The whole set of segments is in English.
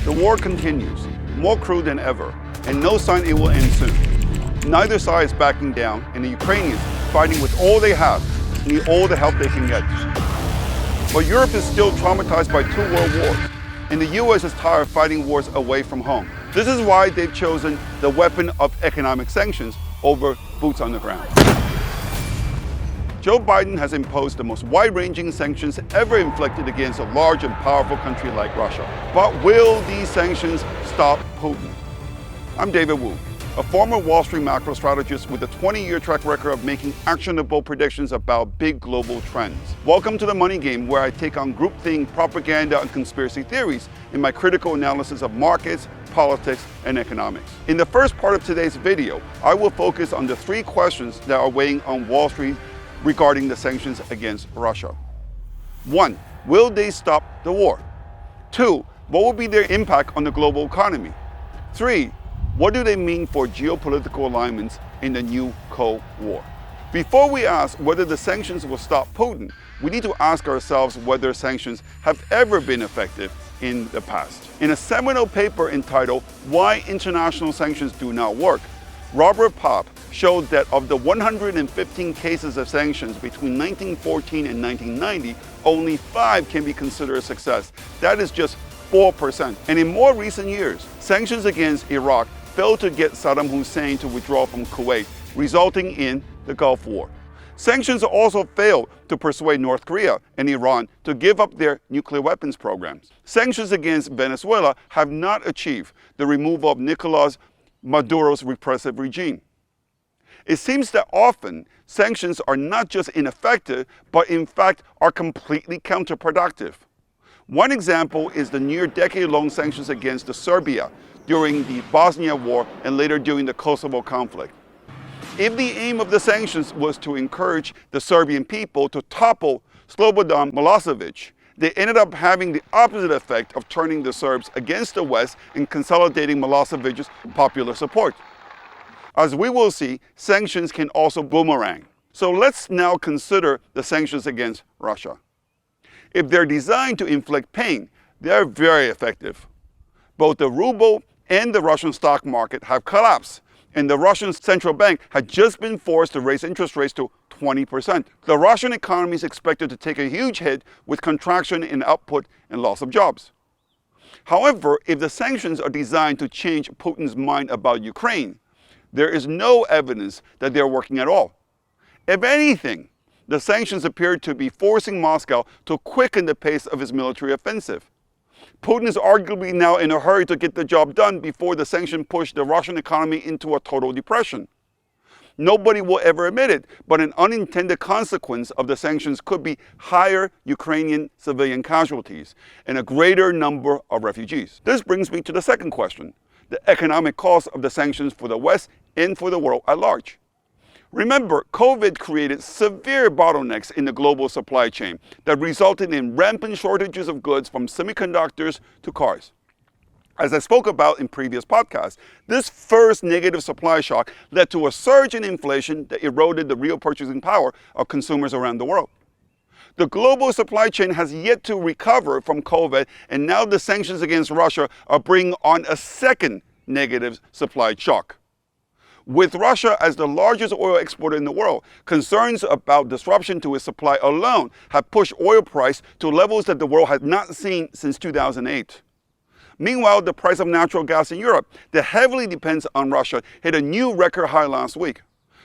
The war continues, more cruel than ever, and no sign it will end soon. Neither side is backing down, and the Ukrainians, fighting with all they have, need all the help they can get. But Europe is still traumatized by 2 world wars, and the US is tired of fighting wars away from home. This is why they've chosen the weapon of economic sanctions over boots on the ground. Joe Biden has imposed the most wide-ranging sanctions ever inflicted against a large and powerful country like Russia. But will these sanctions stop Putin? I'm David Wu, a former Wall Street macro strategist with a 20-year track record of making actionable predictions about big global trends. Welcome to the Money Game, where I take on groupthink, propaganda, and conspiracy theories in my critical analysis of markets, politics, and economics. In the first part of today's video, I will focus on the 3 questions that are weighing on Wall Street regarding the sanctions against Russia. 1. Will they stop the war? 2. What will be their impact on the global economy? 3. What do they mean for geopolitical alignments in the new Cold War? Before we ask whether the sanctions will stop Putin, we need to ask ourselves whether sanctions have ever been effective in the past. In a seminal paper entitled "Why International Sanctions Do Not Work," Robert Popp showed that of the 115 cases of sanctions between 1914 and 1990, only 5 can be considered a success. That is just 4%. And in more recent years, sanctions against Iraq failed to get Saddam Hussein to withdraw from Kuwait, resulting in the Gulf War. Sanctions also failed to persuade North Korea and Iran to give up their nuclear weapons programs. Sanctions against Venezuela have not achieved the removal of Nicolas Maduro's repressive regime. It seems that often sanctions are not just ineffective, but in fact are completely counterproductive. One example is the near decade-long sanctions against Serbia during the Bosnia War and later during the Kosovo conflict. If the aim of the sanctions was to encourage the Serbian people to topple Slobodan Milosevic, they ended up having the opposite effect of turning the Serbs against the West and consolidating Milosevic's popular support. As we will see, sanctions can also boomerang. So let's now consider the sanctions against Russia. If they're designed to inflict pain, they're very effective. Both the ruble and the Russian stock market have collapsed, and the Russian central bank had just been forced to raise interest rates to 20%. The Russian economy is expected to take a huge hit with contraction in output and loss of jobs. However, if the sanctions are designed to change Putin's mind about Ukraine, there is no evidence that they're working at all. If anything, the sanctions appear to be forcing Moscow to quicken the pace of its military offensive. Putin is arguably now in a hurry to get the job done before the sanctions push the Russian economy into a total depression. Nobody will ever admit it, but an unintended consequence of the sanctions could be higher Ukrainian civilian casualties and a greater number of refugees. This brings me to the second question: the economic cost of the sanctions for the West and for the world at large. Remember, COVID created severe bottlenecks in the global supply chain that resulted in rampant shortages of goods from semiconductors to cars. As I spoke about in previous podcasts, this first negative supply shock led to a surge in inflation that eroded the real purchasing power of consumers around the world. The global supply chain has yet to recover from COVID, and now the sanctions against Russia are bringing on a second negative supply shock. With Russia as the largest oil exporter in the world, concerns about disruption to its supply alone have pushed oil price to levels that the world has not seen since 2008. Meanwhile, the price of natural gas in Europe, that heavily depends on Russia, hit a new record high last week.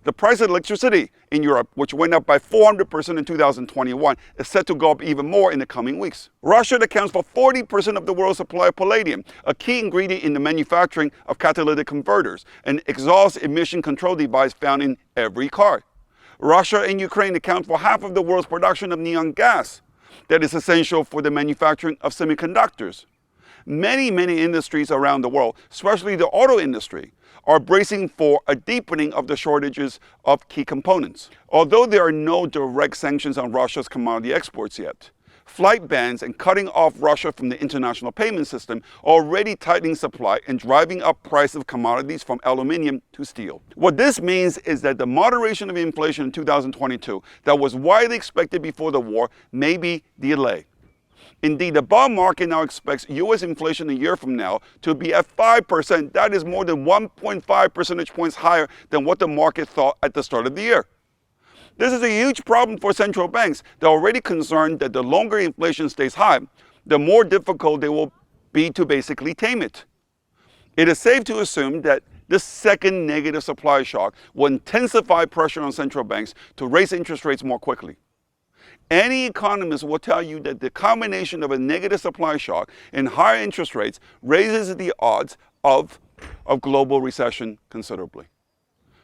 The price of electricity in Europe, which went up by 400% in 2021, is set to go up even more in the coming weeks. Russia accounts for 40% of the world's supply of palladium, a key ingredient in the manufacturing of catalytic converters, an exhaust emission control device found in every car. Russia and Ukraine account for half of the world's production of neon gas that is essential for the manufacturing of semiconductors. Many industries around the world, especially the auto industry, are bracing for a deepening of the shortages of key components. Although there are no direct sanctions on Russia's commodity exports yet, flight bans and cutting off Russia from the international payment system are already tightening supply and driving up price of commodities from aluminium to steel. What this means is that the moderation of inflation in 2022 that was widely expected before the war may be delayed. Indeed, the bond market now expects U.S. inflation a year from now to be at 5%. That is more than 1.5 percentage points higher than what the market thought at the start of the year. This is a huge problem for central banks. They're already concerned that the longer inflation stays high, the more difficult it will be to basically tame it. It is safe to assume that this second negative supply shock will intensify pressure on central banks to raise interest rates more quickly. Any economist will tell you that the combination of a negative supply shock and higher interest rates raises the odds of global recession considerably.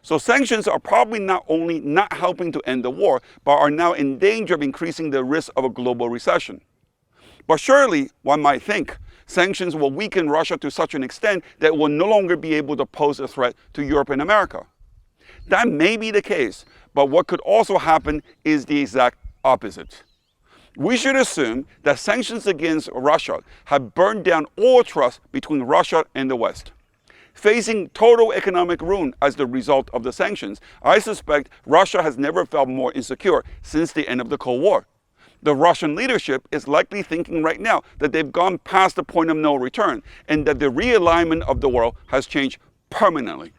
So sanctions are probably not only not helping to end the war, but are now in danger of increasing the risk of a global recession. But surely, one might think, sanctions will weaken Russia to such an extent that it will no longer be able to pose a threat to Europe and America. That may be the case, but what could also happen is the exact opposite. We should assume that sanctions against Russia have burned down all trust between Russia and the West. Facing total economic ruin as the result of the sanctions, I suspect Russia has never felt more insecure since the end of the Cold War. The Russian leadership is likely thinking right now that they've gone past the point of no return and that the realignment of the world has changed permanently.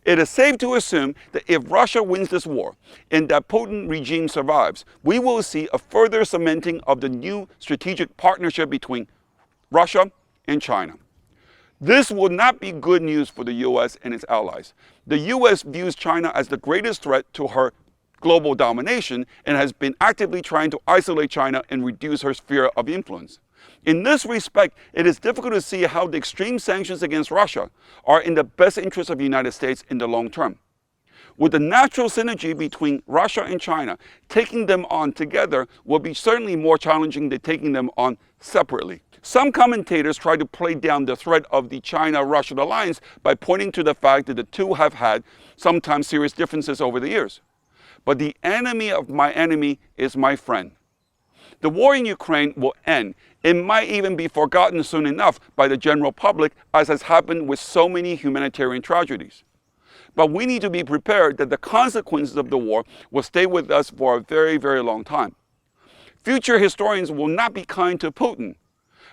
It is safe to assume that if Russia wins this war and that Putin regime survives, we will see a further cementing of the new strategic partnership between Russia and China. This will not be good news for the U.S. and its allies. The U.S. views China as the greatest threat to her global domination and has been actively trying to isolate China and reduce her sphere of influence. In this respect, it is difficult to see how the extreme sanctions against Russia are in the best interest of the United States in the long term. With the natural synergy between Russia and China, taking them on together will be certainly more challenging than taking them on separately. Some commentators try to play down the threat of the China-Russia alliance by pointing to the fact that the two have had sometimes serious differences over the years. But the enemy of my enemy is my friend. The war in Ukraine will end. It might even be forgotten soon enough by the general public, as has happened with so many humanitarian tragedies. But we need to be prepared that the consequences of the war will stay with us for a very, very long time. Future historians will not be kind to Putin,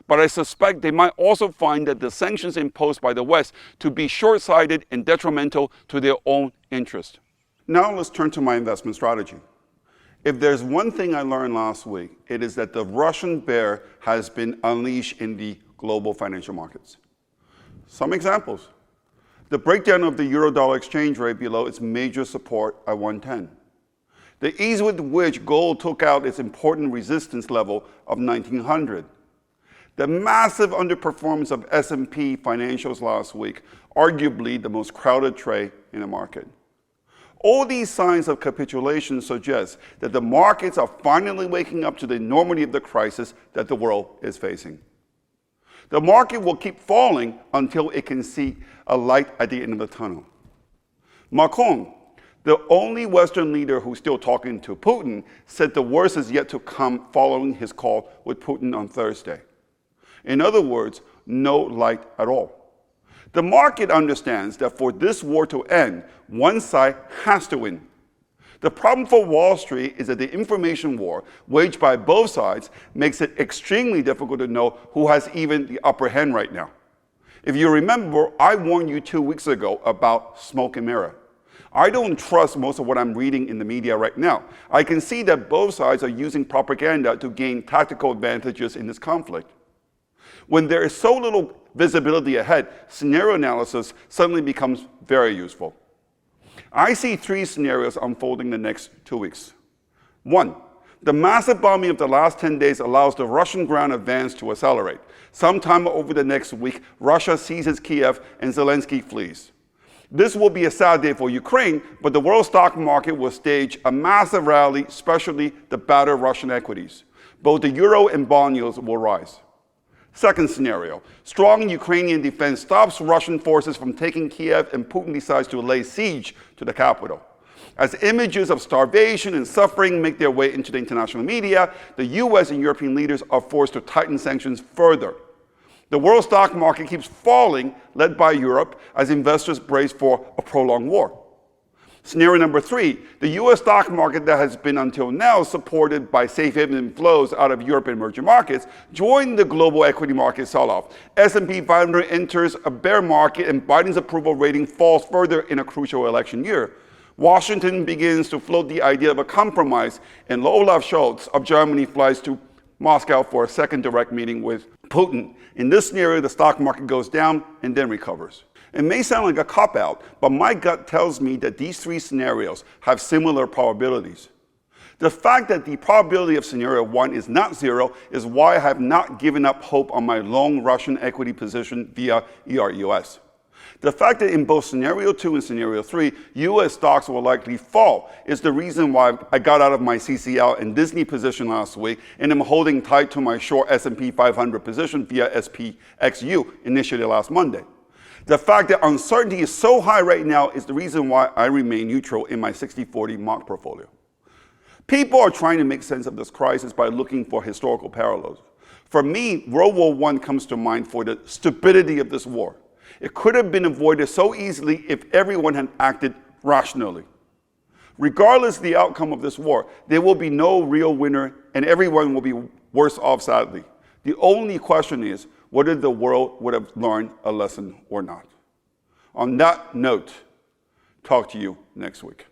but I suspect they might also find that the sanctions imposed by the West to be short-sighted and detrimental to their own interest. Now let's turn to my investment strategy. If there's one thing I learned last week, it is that the Russian bear has been unleashed in the global financial markets. Some examples. The breakdown of the euro-dollar exchange rate below its major support at 110. The ease with which gold took out its important resistance level of 1900. The massive underperformance of S&P financials last week, arguably the most crowded trade in the market. All these signs of capitulation suggest that the markets are finally waking up to the enormity of the crisis that the world is facing. The market will keep falling until it can see a light at the end of the tunnel. Macron, the only Western leader who's still talking to Putin, said the worst is yet to come following his call with Putin on Thursday. In other words, no light at all. The market understands that for this war to end, one side has to win. The problem for Wall Street is that the information war waged by both sides makes it extremely difficult to know who has even the upper hand right now. If you remember, I warned you 2 weeks ago about smoke and mirror. I don't trust most of what I'm reading in the media right now. I can see that both sides are using propaganda to gain tactical advantages in this conflict. When there is so little visibility ahead, scenario analysis suddenly becomes very useful. I see 3 scenarios unfolding the next 2 weeks. 1, the massive bombing of the last 10 days allows the Russian ground advance to accelerate. Sometime over the next week, Russia seizes Kiev and Zelensky flees. This will be a sad day for Ukraine, but the world stock market will stage a massive rally, especially the battered Russian equities. Both the euro and bond yields will rise. Second scenario, strong Ukrainian defense stops Russian forces from taking Kiev and Putin decides to lay siege to the capital. As images of starvation and suffering make their way into the international media, the US and European leaders are forced to tighten sanctions further. The world stock market keeps falling, led by Europe, as investors brace for a prolonged war. Scenario number 3, the US stock market that has been until now supported by safe haven flows out of Europe and emerging markets joined the global equity market sell-off. S&P 500 enters a bear market and Biden's approval rating falls further in a crucial election year. Washington begins to float the idea of a compromise, and Olaf Scholz of Germany flies to Moscow for a second direct meeting with Putin. In this scenario, the stock market goes down and then recovers. It may sound like a cop-out, but my gut tells me that these 3 scenarios have similar probabilities. The fact that the probability of scenario 1 is not 0 is why I have not given up hope on my long Russian equity position via ERUS. The fact that in both scenario 2 and scenario 3, US stocks will likely fall is the reason why I got out of my CCL and Disney position last week and am holding tight to my short S&P 500 position via SPXU initiated last Monday. The fact that uncertainty is so high right now is the reason why I remain neutral in my 60-40 mock portfolio. People are trying to make sense of this crisis by looking for historical parallels. For me, World War I comes to mind for the stupidity of this war. It could have been avoided so easily if everyone had acted rationally. Regardless of the outcome of this war, there will be no real winner and everyone will be worse off sadly. The only question is whether the world would have learned a lesson or not. On that note, talk to you next week.